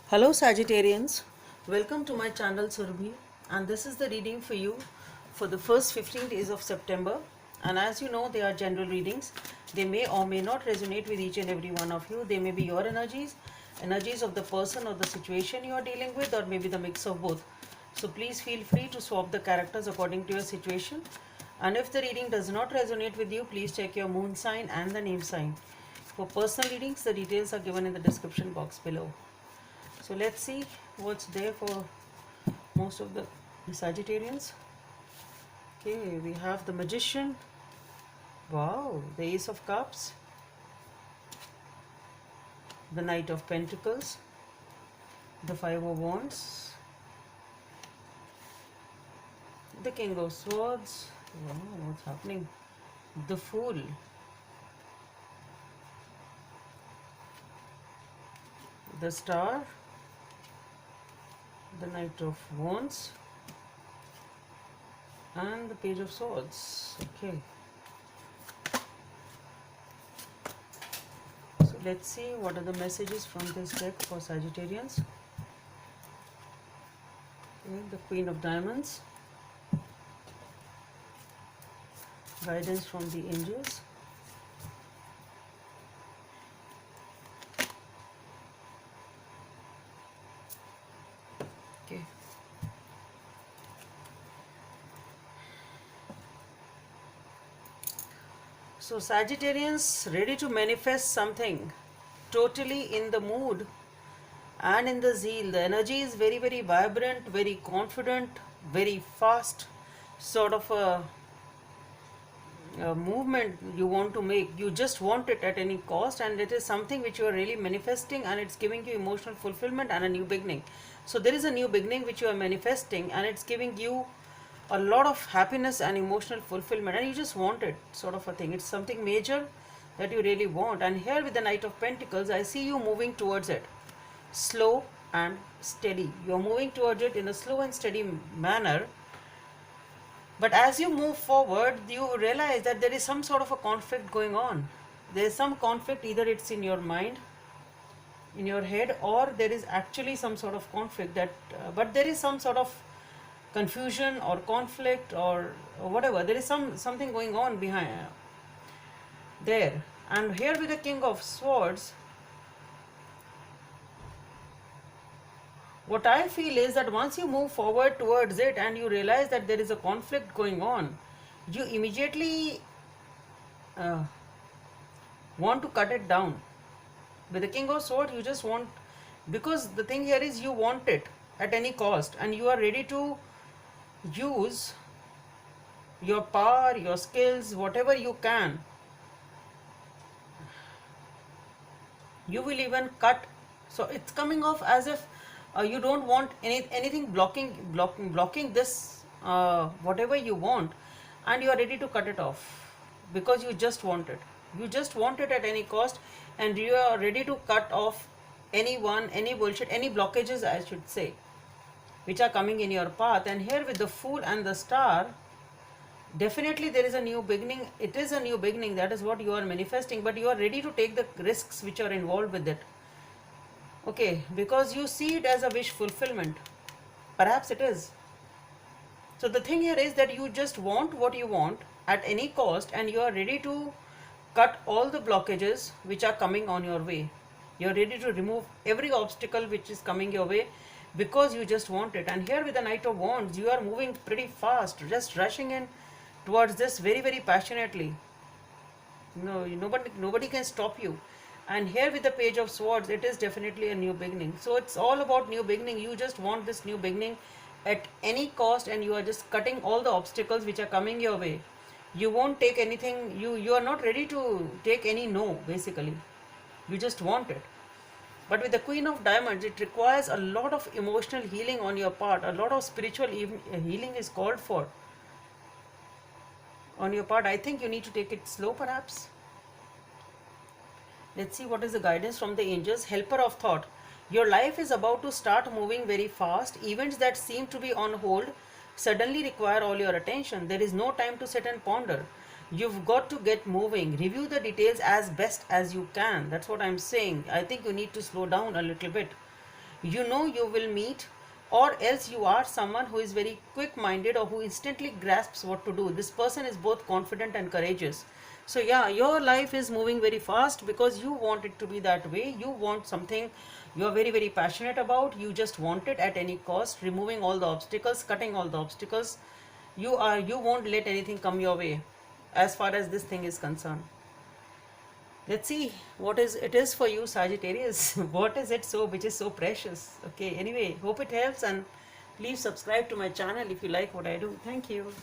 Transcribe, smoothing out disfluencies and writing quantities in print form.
Hello Sagittarians, welcome to my channel Surabhi, and this is the reading for you for the first 15 days of September. And as you know, they are general readings. They may or may not resonate with each and every one of you. They may be your energies, energies of the person or the situation you are dealing with, or maybe the mix of both. So please feel free to swap the characters according to your situation. And if the reading does not resonate with you, please check your moon sign and the name sign. For personal readings, the details are given in the description box below. So let's see what's there for most of the Sagittarians. Okay, we have the Magician. Wow, the Ace of Cups, the Knight of Pentacles, the Five of Wands, the King of Swords. Wow, what's happening? The Fool, the Star, the Knight of Wands, and the Page of Swords. Okay. So let's see what are the messages from this deck for Sagittarians. Okay, the Queen of Diamonds, guidance from the angels. Okay. So Sagittarians, ready to manifest something, totally in the mood and in the zeal. The energy is very, very vibrant, very confident, very fast, sort of a movement you want to make. You just want it at any cost, and it is something which you are really manifesting, and it's giving you emotional fulfillment and a new beginning. So there is a new beginning which you are manifesting, and it's giving you a lot of happiness and emotional fulfillment, and you just want it, sort of a thing. It's something major that you really want. And here with the Knight of Pentacles, I see you moving towards it, slow and steady. You're moving towards it in a slow and steady manner. But as you move forward, you realize that there is some sort of a conflict going on. There is some conflict, either it's in your mind, in your head, or there is actually some sort of conflict that, but there is some sort of confusion or conflict or whatever. There is something going on behind there. And here with the King of Swords, what I feel is that once you move forward towards it and you realize that there is a conflict going on, you immediately want to cut it down. With the King of Swords, you just want, because the thing here is you want it at any cost, and you are ready to use your power, your skills, whatever you can. You will even cut. So it's coming off as if you don't want anything blocking this whatever you want, and you are ready to cut it off because you just want it. You just want it at any cost, and you are ready to cut off anyone, any bullshit, any blockages, I should say, which are coming in your path. And here with the Fool and the Star, definitely there is a new beginning. It is a new beginning. That is what you are manifesting, but you are ready to take the risks which are involved with it. Okay, because you see it as a wish fulfillment. Perhaps it is. So the thing here is that you just want what you want at any cost, and you are ready to cut all the blockages which are coming on your way. You are ready to remove every obstacle which is coming your way because you just want it. And here with the Knight of Wands, you are moving pretty fast, just rushing in towards this very, very passionately. No, nobody can stop you. And here with the Page of Swords, it is definitely a new beginning. So it's all about new beginning. You just want this new beginning at any cost, and you are just cutting all the obstacles which are coming your way. You won't take anything. You are not ready to take any no, basically. You just want it. But with the Queen of Diamonds, it requires a lot of emotional healing on your part. A lot of spiritual healing is called for on your part. I think you need to take it slow, perhaps. Let's see what is the guidance from the angels. Helper of thought. Your life is about to start moving very fast. Events that seem to be on hold suddenly require all your attention. There is no time to sit and ponder. You've got to get moving. Review the details as best as you can. That's what I'm saying. I think you need to slow down a little bit. you know you will meet, or else you are someone who is very quick minded or who instantly grasps what to do. This person is both confident and courageous. So yeah, your life is moving very fast because you want it to be that way. You want something you are very very passionate about. You just want it at any cost, removing all the obstacles, cutting all the obstacles. You won't let anything come your way as far as this thing is concerned. Let's see what is it is for you, Sagittarius. What is it so which is so precious? Okay, anyway, hope it helps, and please subscribe to my channel if you like what I do. Thank you.